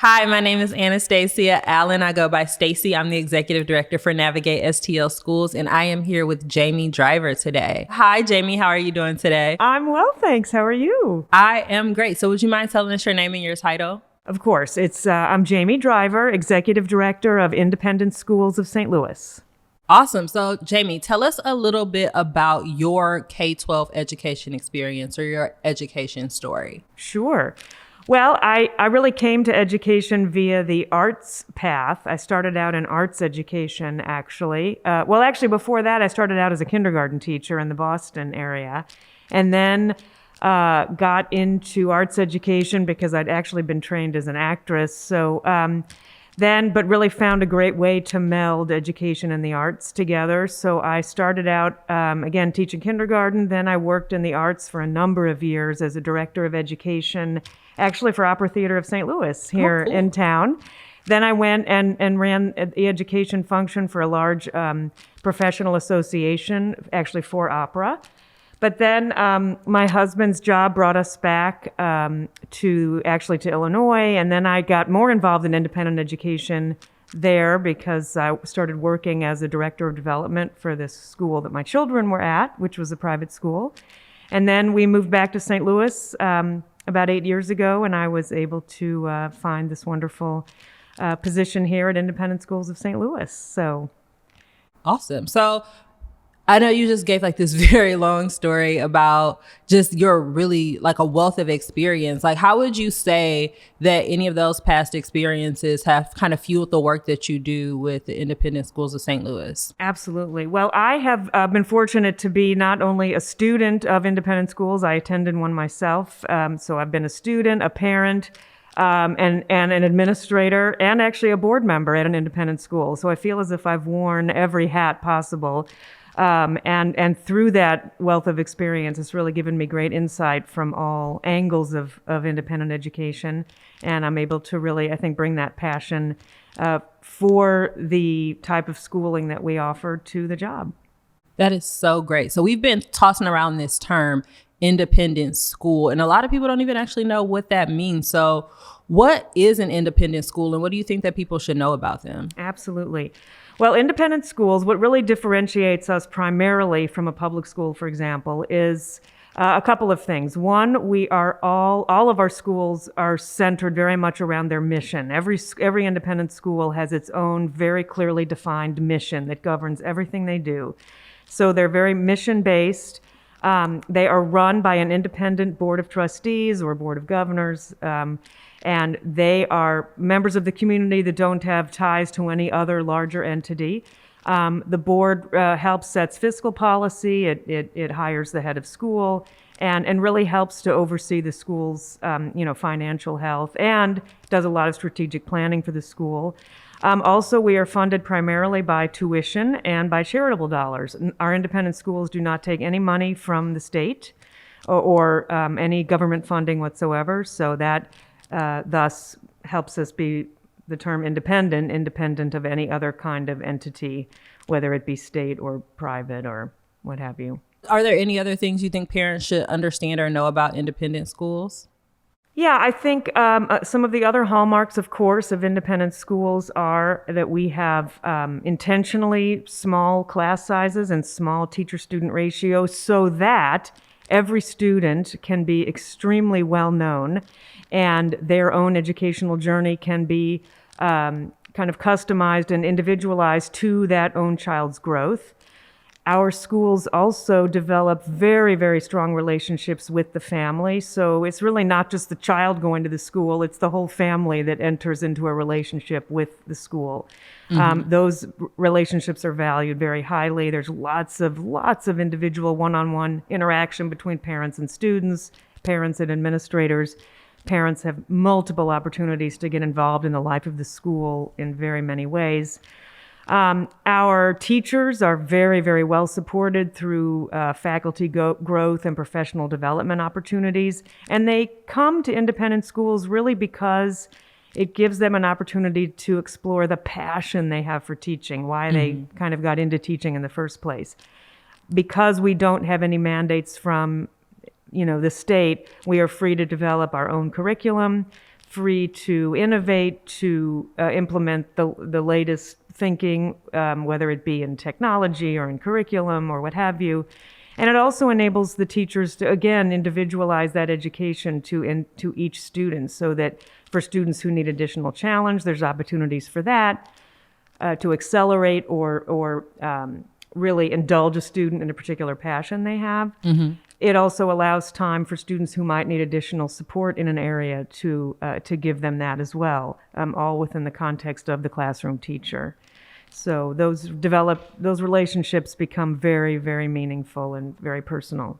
Hi, my name is Anastasia Allen. I go by Staci. I'm the executive director for Navigate STL Schools, and I am here with Jamie Driver today. Hi, Jamie. How are you doing today? I'm well, thanks. How are you? I am great. So would you mind telling us your name and your title? Of course. I'm Jamie Driver, executive director of Independent Schools of St. Louis. Awesome. So, Jamie, tell us a little bit about your K-12 education experience or your education story. Sure. Well, I really came to education via the arts path. I started out in arts education, actually. Before that, I started out as a kindergarten teacher in the Boston area, and then got into arts education because I'd actually been trained as an actress. But really found a great way to meld education and the arts together. So I started out, again, teaching kindergarten. Then I worked in the arts for a number of years as a director of education, actually for Opera Theater of St. Louis here in town. Then I went and ran the education function for a large professional association, actually for opera. But then my husband's job brought us back to Illinois, and then I got more involved in independent education there because I started working as a director of development for this school that my children were at, which was a private school. And then we moved back to St. Louis about 8 years ago, and I was able to find this wonderful position here at Independent Schools of St. Louis. So awesome. So I know you just gave like this very long story about just your really like a wealth of experience. Like, how would you say that any of those past experiences have kind of fueled the work that you do with the Independent Schools of St. Louis? Absolutely. Well, I have been fortunate to be not only a student of independent schools, I attended one myself. So I've been a student, a parent, and an administrator, and actually a board member at an independent school. So I feel as if I've worn every hat possible. And through that wealth of experience, it's really given me great insight from all angles of independent education. And I'm able to really, I think, bring that passion for the type of schooling that we offer to the job. That is so great. So we've been tossing around this term, independent school, and a lot of people don't even actually know what that means. So what is an independent school, and what do you think that people should know about them? Absolutely. Well, independent schools, what really differentiates us primarily from a public school, for example, is a couple of things. One, all of our schools are centered very much around their mission. Every independent school has its own very clearly defined mission that governs everything they do. So they're very mission-based. They are run by an independent board of trustees or board of governors. And they are members of the community that don't have ties to any other larger entity. The board sets fiscal policy. It hires the head of school and really helps to oversee the school's financial health and does a lot of strategic planning for the school. Also, we are funded primarily by tuition and by charitable dollars. Our independent schools do not take any money from the state or any government funding whatsoever. So that thus helps us be the term independent of any other kind of entity, whether it be state or private or what have you. Are there any other things you think parents should understand or know about independent schools? Yeah, I think some of the other hallmarks, of course, of independent schools are that we have intentionally small class sizes and small teacher-student ratios so that every student can be extremely well known and their own educational journey can be kind of customized and individualized to that own child's growth. Our schools also develop very, very strong relationships with the family. So it's really not just the child going to the school, it's the whole family that enters into a relationship with the school. Mm-hmm. Those relationships are valued very highly. There's lots of individual one-on-one interaction between parents and students, parents and administrators. Parents have multiple opportunities to get involved in the life of the school in very many ways. Our teachers are very, very well supported through faculty growth and professional development opportunities. And they come to independent schools really because it gives them an opportunity to explore the passion they have for teaching, why they kind of got into teaching in the first place. Because we don't have any mandates from the state, we are free to develop our own curriculum, free to innovate, to implement the latest thinking, whether it be in technology or in curriculum or what have you. And it also enables the teachers to, again, individualize that education to each student, so that for students who need additional challenge, there's opportunities for that, to accelerate or really indulge a student in a particular passion they have. It also allows time for students who might need additional support in an area to give them that as well, all within the context of the classroom teacher. So those relationships become very, very meaningful and very personal.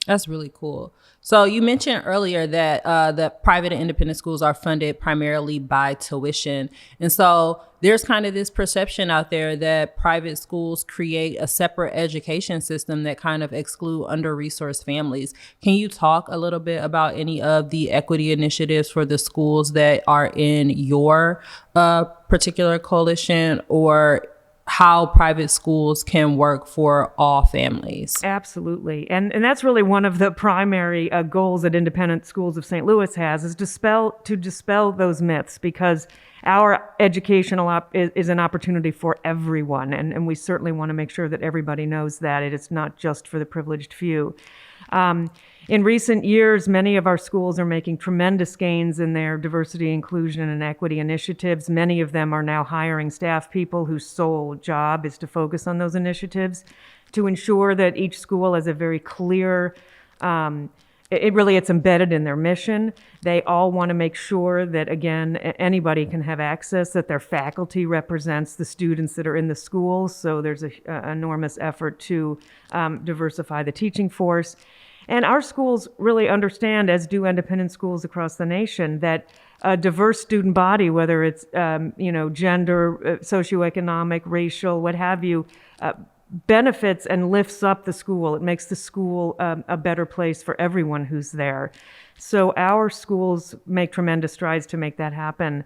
That's really cool. So you mentioned earlier that the private and independent schools are funded primarily by tuition. And so there's kind of this perception out there that private schools create a separate education system that kind of exclude under-resourced families. Can you talk a little bit about any of the equity initiatives for the schools that are in your particular coalition, or how private schools can work for all families? Absolutely. And that's really one of the primary goals that Independent Schools of St. Louis has, is to dispel those myths, because our educational is an opportunity for everyone. And we certainly want to make sure that everybody knows that it is not just for the privileged few. In recent years, many of our schools are making tremendous gains in their diversity, inclusion, and equity initiatives. Many of them are now hiring staff people whose sole job is to focus on those initiatives, to ensure that each school has a very clear, it's embedded in their mission. They all want to make sure that, again, anybody can have access, that their faculty represents the students that are in the school. So there's an enormous effort to diversify the teaching force. And our schools really understand, as do independent schools across the nation, that a diverse student body, whether it's gender, socioeconomic, racial, what have you, benefits and lifts up the school. It makes the school a better place for everyone who's there. So our schools make tremendous strides to make that happen.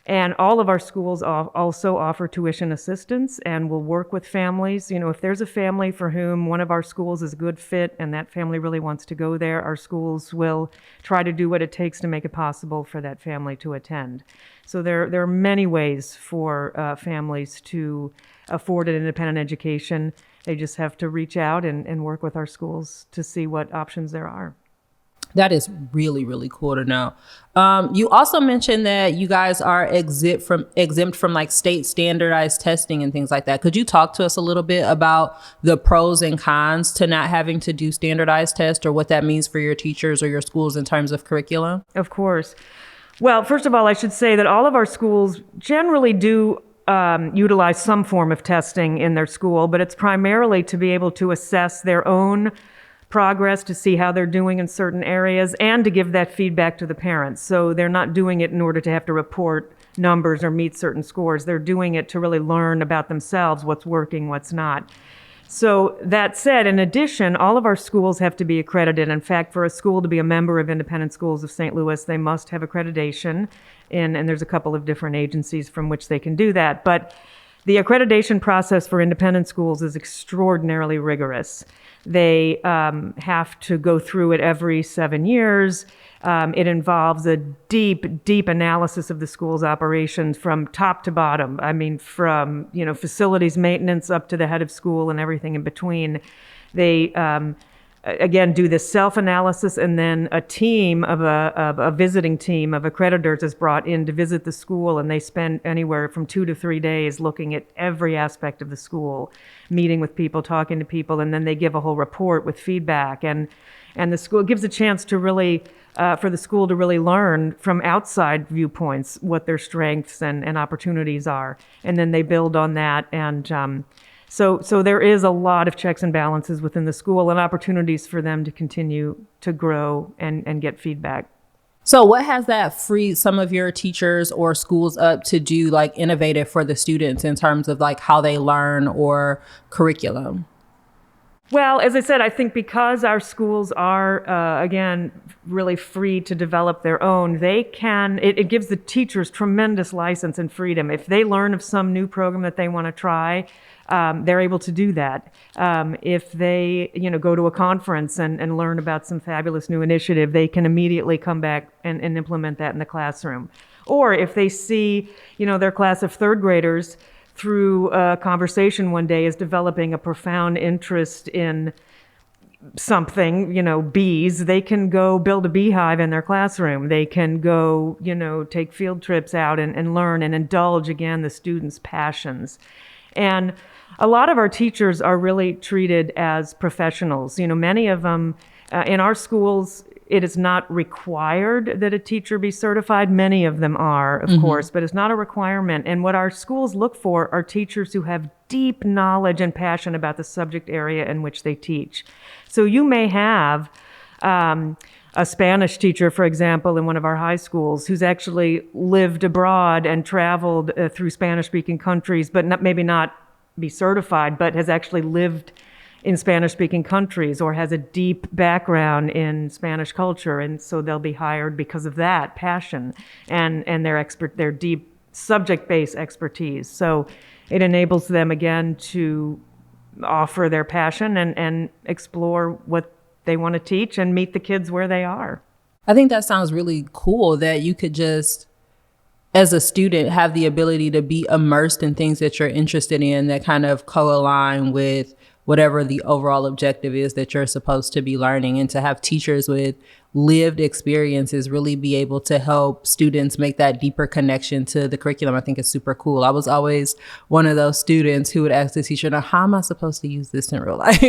And all of our schools also offer tuition assistance and will work with families. If there's a family for whom one of our schools is a good fit and that family really wants to go there, our schools will try to do what it takes to make it possible for that family to attend. So there are many ways for families to afford an independent education. They just have to reach out and work with our schools to see what options there are. That is really, really cool to know. You also mentioned that you guys are exempt from like state standardized testing and things like that. Could you talk to us a little bit about the pros and cons to not having to do standardized tests, or what that means for your teachers or your schools in terms of curriculum? Of course. Well, first of all, I should say that all of our schools generally do utilize some form of testing in their school, but it's primarily to be able to assess their own progress, to see how they're doing in certain areas, and to give that feedback to the parents. So they're not doing it in order to have to report numbers or meet certain scores. They're doing it to really learn about themselves, what's working, what's not. So that said, in addition, all of our schools have to be accredited. In fact, for a school to be a member of Independent Schools of St. Louis, they must have accreditation, and there's a couple of different agencies from which they can do that. But the accreditation process for independent schools is extraordinarily rigorous. They have to go through it every 7 years. It involves a deep, deep analysis of the school's operations from top to bottom. I mean, from facilities maintenance up to the head of school and everything in between. They again do this self-analysis, and then a team of a visiting team of accreditors is brought in to visit the school, and they spend anywhere from 2 to 3 days looking at every aspect of the school, meeting with people, talking to people, and then they give a whole report with feedback, and the school gives a chance to really for the school to really learn from outside viewpoints what their strengths and opportunities are, and then they build on that. And So there is a lot of checks and balances within the school and opportunities for them to continue to grow and get feedback. So what has that freed some of your teachers or schools up to do like innovative for the students in terms of like how they learn or curriculum? Well, as I said, I think because our schools are, again, really free to develop their own, it gives the teachers tremendous license and freedom. If they learn of some new program that they want to try, they're able to do that. If they, go to a conference and learn about some fabulous new initiative, they can immediately come back and implement that in the classroom. Or if they see, their class of third graders through a conversation one day is developing a profound interest in something, bees, they can go build a beehive in their classroom. They can go, take field trips out and learn and indulge, again, the students' passions. And a lot of our teachers are really treated as professionals. Many of them in our schools, it is not required that a teacher be certified. Many of them are, of course, but it's not a requirement. And what our schools look for are teachers who have deep knowledge and passion about the subject area in which they teach. So you may have a Spanish teacher, for example, in one of our high schools who's actually lived abroad and traveled through Spanish-speaking countries, but maybe not be certified, but has actually lived in Spanish-speaking countries or has a deep background in Spanish culture, and so they'll be hired because of that passion and their deep subject-based expertise. So it enables them, again, to offer their passion and explore what they want to teach and meet the kids where they are. I think that sounds really cool that you could just, as a student, have the ability to be immersed in things that you're interested in that kind of co-align with whatever the overall objective is that you're supposed to be learning, and to have teachers with lived experiences really be able to help students make that deeper connection to the curriculum. I think it's super cool. I was always one of those students who would ask the teacher, now, how am I supposed to use this in real life?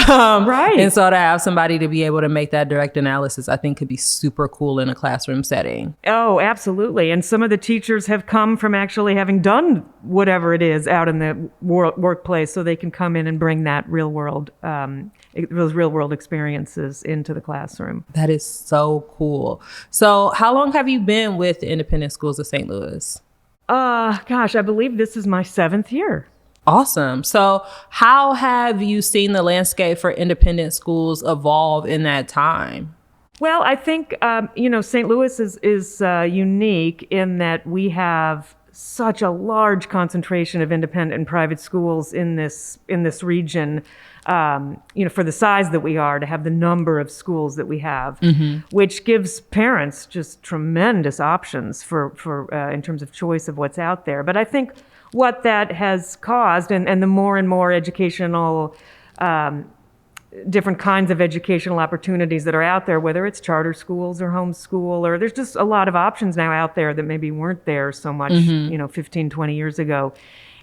Right. And so to have somebody to be able to make that direct analysis, I think could be super cool in a classroom setting. Oh, absolutely. And some of the teachers have come from actually having done whatever it is out in the workplace, so they can come in and bring that those real world experiences into the classroom. That is so cool. So how long have you been with the Independent Schools of St. Louis? Gosh, I believe this is my 7th year. Awesome. So how have you seen the landscape for independent schools evolve in that time? Well, I think, St. Louis is unique in that we have such a large concentration of independent and private schools in this region. For the size that we are, to have the number of schools that we have, which gives parents just tremendous options for in terms of choice of what's out there. But I think what that has caused, and the more and more educational, different kinds of educational opportunities that are out there, whether it's charter schools or homeschool, or there's just a lot of options now out there that maybe weren't there so much, 15, 20 years ago.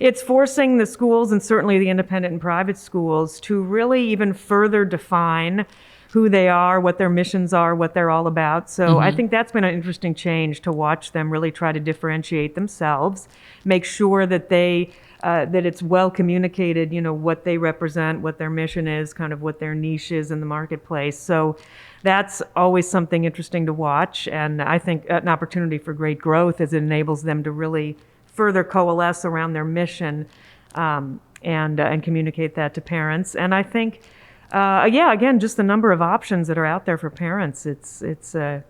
It's forcing the schools, and certainly the independent and private schools, to really even further define who they are, what their missions are, what they're all about. So I think that's been an interesting change, to watch them really try to differentiate themselves, make sure that that it's well communicated, what they represent, what their mission is, kind of what their niche is in the marketplace. So that's always something interesting to watch, and I think an opportunity for great growth, as it enables them to really further coalesce around their mission, and communicate that to parents. And I think, again, just the number of options that are out there for parents. It's a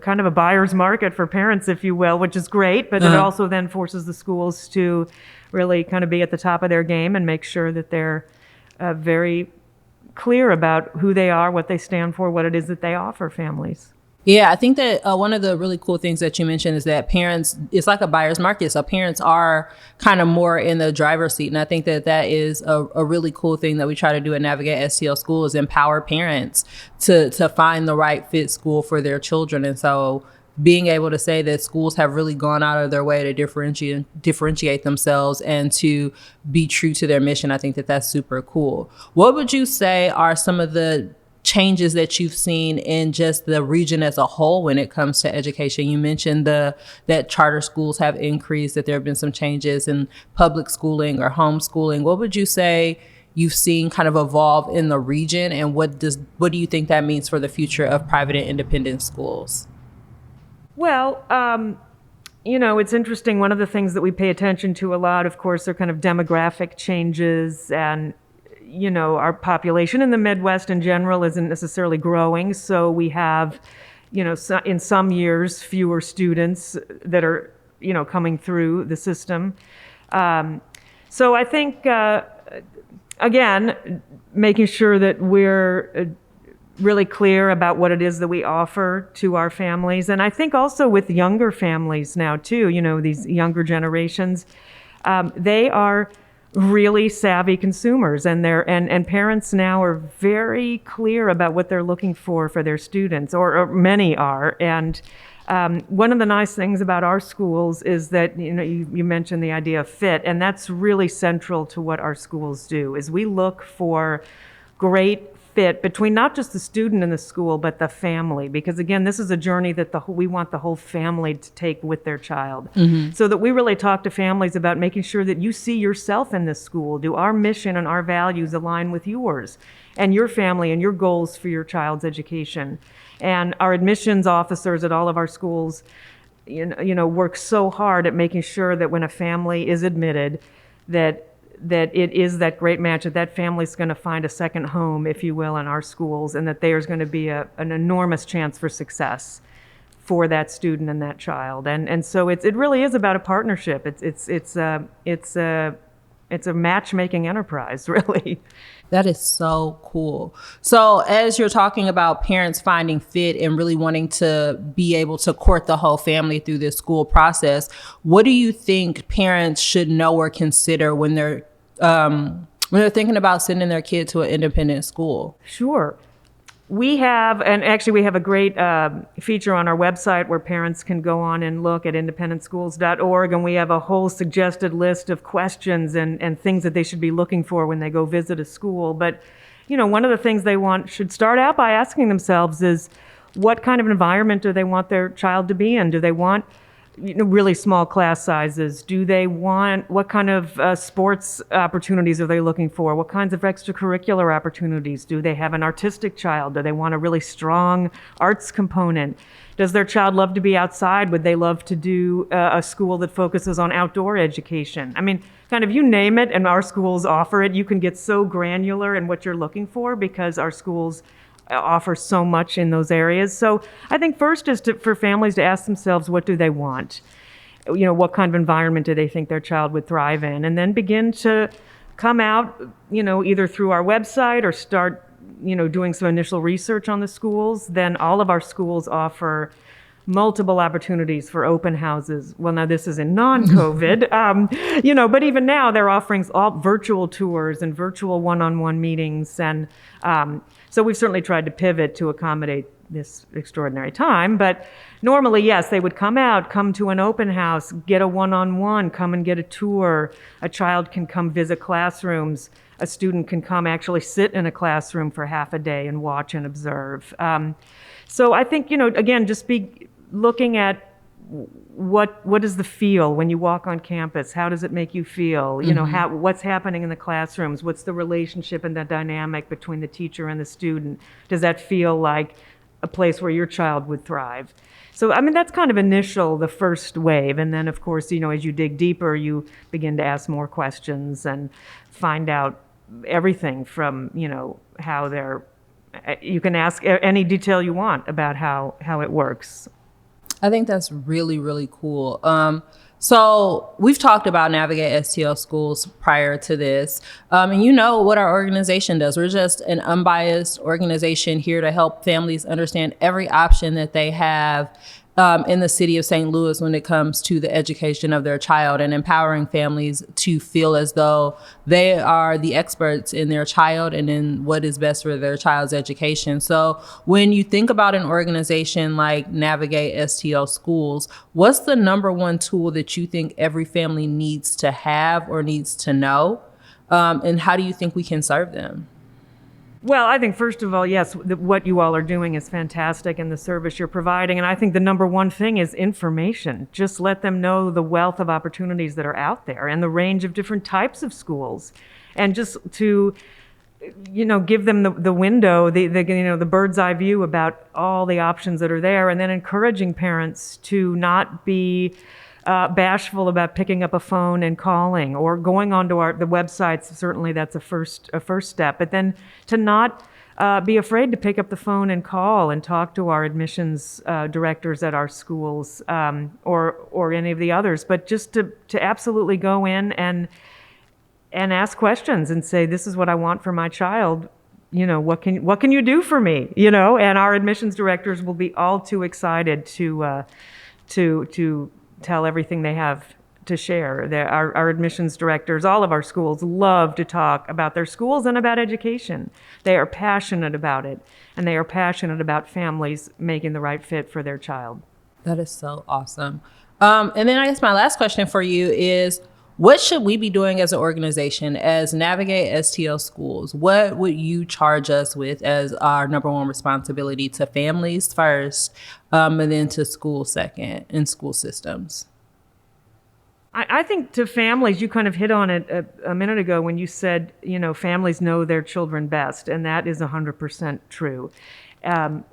kind of a buyer's market for parents, if you will, which is great. But it also then forces the schools to really kind of be at the top of their game and make sure that they're very clear about who they are, what they stand for, what it is that they offer families. Yeah, I think that one of the really cool things that you mentioned is that parents, it's like a buyer's market. So parents are kind of more in the driver's seat. And I think that that is a really cool thing that we try to do at Navigate STL Schools, empower parents to find the right fit school for their children. And so being able to say that schools have really gone out of their way to differentiate themselves and to be true to their mission, I think that that's super cool. What would you say are some of the changes that you've seen in just the region as a whole when it comes to education? You mentioned that charter schools have increased, that there have been some changes in public schooling or homeschooling. What would you say you've seen kind of evolve in the region, and what do you think that means for the future of private and independent schools? Well, it's interesting. One of the things that we pay attention to a lot, of course, are kind of demographic changes, and our population in the Midwest in general isn't necessarily growing. So we have, in some years, fewer students that are, coming through the system. So I think, again, making sure that we're really clear about what it is that we offer to our families. And I think also with younger families now, too, these younger generations, they are really savvy consumers, and parents now are very clear about what they're looking for their students, or many are. And one of the nice things about our schools is that you mentioned the idea of fit, and that's really central to what our schools do. Is we look for great fit between not just the student and the school, but the family. Because again, this is a journey that we want the whole family to take with their child. So that we really talk to families about making sure that you see yourself in this school. Do our mission and our values align with yours and your family and your goals for your child's education? And our admissions officers at all of our schools, work so hard at making sure that when a family is admitted, that it is that great match, that family's going to find a second home, if you will, in our schools, and that there's going to be an enormous chance for success for that student and that child. And so it really is about a partnership. It's a matchmaking enterprise, really. That is so cool. So as you're talking about parents finding fit and really wanting to be able to court the whole family through this school process, what do you think parents should know or consider when they're thinking about sending their kid to an independent school? Sure. We have a great feature on our website where parents can go on and look at independentschools.org, and we have a whole suggested list of questions and things that they should be looking for when they go visit a school. But, one of the things they should start out by asking themselves is, what kind of environment do they want their child to be in? Do they want really small class sizes? Do they want, what kind of sports opportunities are they looking for? What kinds of extracurricular opportunities? Do they have an artistic child? Do they want a really strong arts component? Does their child love to be outside? Would they love to do a school that focuses on outdoor education? I mean, kind of you name it, and our schools offer it. You can get so granular in what you're looking for because our schools offer so much in those areas. So I think first is for families to ask themselves, what do they want? What kind of environment do they think their child would thrive in? And then begin to come out, either through our website or start, doing some initial research on the schools. Then all of our schools offer multiple opportunities for open houses. Well, now this is in non-COVID, but even now they're offering all virtual tours and virtual one-on-one meetings. And so we've certainly tried to pivot to accommodate this extraordinary time. But normally, yes, they would come to an open house, get a one-on-one, come and get a tour. A child can come visit classrooms. A student can come actually sit in a classroom for half a day and watch and observe. So I think, again, just be looking at what is the feel when you walk on campus? How does it make you feel? What's happening in the classrooms? What's the relationship and the dynamic between the teacher and the student? Does that feel like a place where your child would thrive? So, I mean, that's kind of the first wave. And then, of course, as you dig deeper, you begin to ask more questions and find out everything from, how you can ask any detail you want about how it works. I think that's really, really cool. So we've talked about Navigate STL Schools prior to this. And you know what our organization does. We're just an unbiased organization here to help families understand every option that they have in the city of St. Louis when it comes to the education of their child, and empowering families to feel as though they are the experts in their child and in what is best for their child's education. So when you think about an organization like Navigate STL Schools, what's the number one tool that you think every family needs to have or needs to know? And how do you think we can serve them? Well, I think, first of all, yes, what you all are doing is fantastic and the service you're providing. And I think the number one thing is information. Just let them know the wealth of opportunities that are out there and the range of different types of schools. And just to, give them the window, the bird's eye view about all the options that are there, and then encouraging parents to not be bashful about picking up a phone and calling, or going onto the websites. Certainly that's a first step, but then to not be afraid to pick up the phone and call and talk to our admissions directors at our schools, or any of the others, but just to absolutely go in ask questions and say, this is what I want for my child. What can you do for me? And our admissions directors will be all too excited to tell everything they have to share. Our admissions directors, all of our schools, love to talk about their schools and about education. They are passionate about it, and they are passionate about families making the right fit for their child. That is so awesome. And then I guess my last question for you is, what should we be doing as an organization, as Navigate STL Schools? What would you charge us with as our number one responsibility to families first, and then to schools second, and school systems? I think to families, you kind of hit on it a minute ago when you said, families know their children best, and that is 100% true.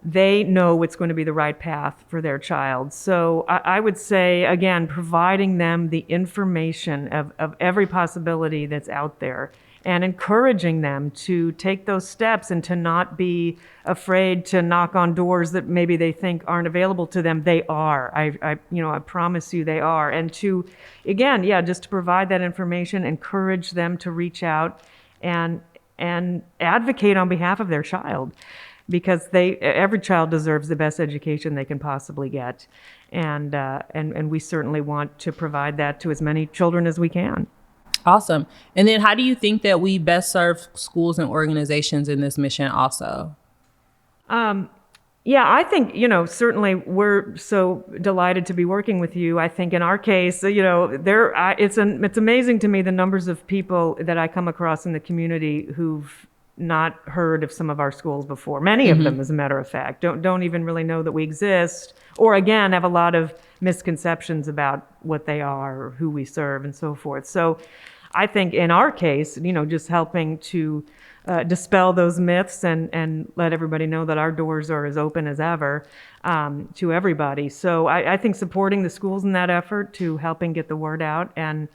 They know what's going to be the right path for their child. So I would say, again, providing them the information of every possibility that's out there and encouraging them to take those steps and to not be afraid to knock on doors that maybe they think aren't available to them. They are. I promise you they are. And to, again, just to provide that information, encourage them to reach out and advocate on behalf of their child, because every child deserves the best education they can possibly get, and we certainly want to provide that to as many children as we can. Awesome. And then how do you think that we best serve schools and organizations in this mission also? I think, certainly we're so delighted to be working with you. I think in our case, it's amazing to me the numbers of people that I come across in the community who've not heard of some of our schools before. Many of them, as a matter of fact, don't even really know that we exist, or again, have a lot of misconceptions about what they are or who we serve and so forth. So I think in our case, just helping to dispel those myths and let everybody know that our doors are as open as ever to everybody. So I think supporting the schools in that effort to helping get the word out and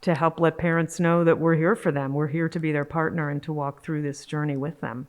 to help let parents know that we're here for them. We're here to be their partner and to walk through this journey with them.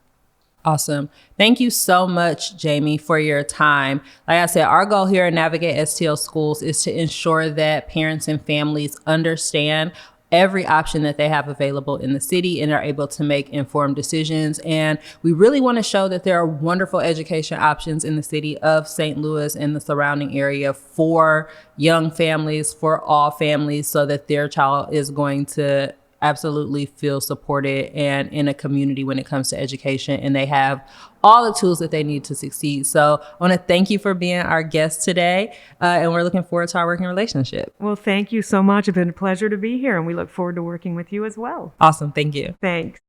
Awesome. Thank you so much, Jamie, for your time. Like I said, our goal here at Navigate STL Schools is to ensure that parents and families understand every option that they have available in the city and are able to make informed decisions. And we really want to show that there are wonderful education options in the city of St. Louis and the surrounding area for young families, for all families, so that their child is going to absolutely feel supported and in a community when it comes to education, and they have all the tools that they need to succeed. So I want to thank you for being our guest today, and we're looking forward to our working relationship. Well, thank you so much. It's been a pleasure to be here, and we look forward to working with you as well. Awesome. Thank you. Thanks.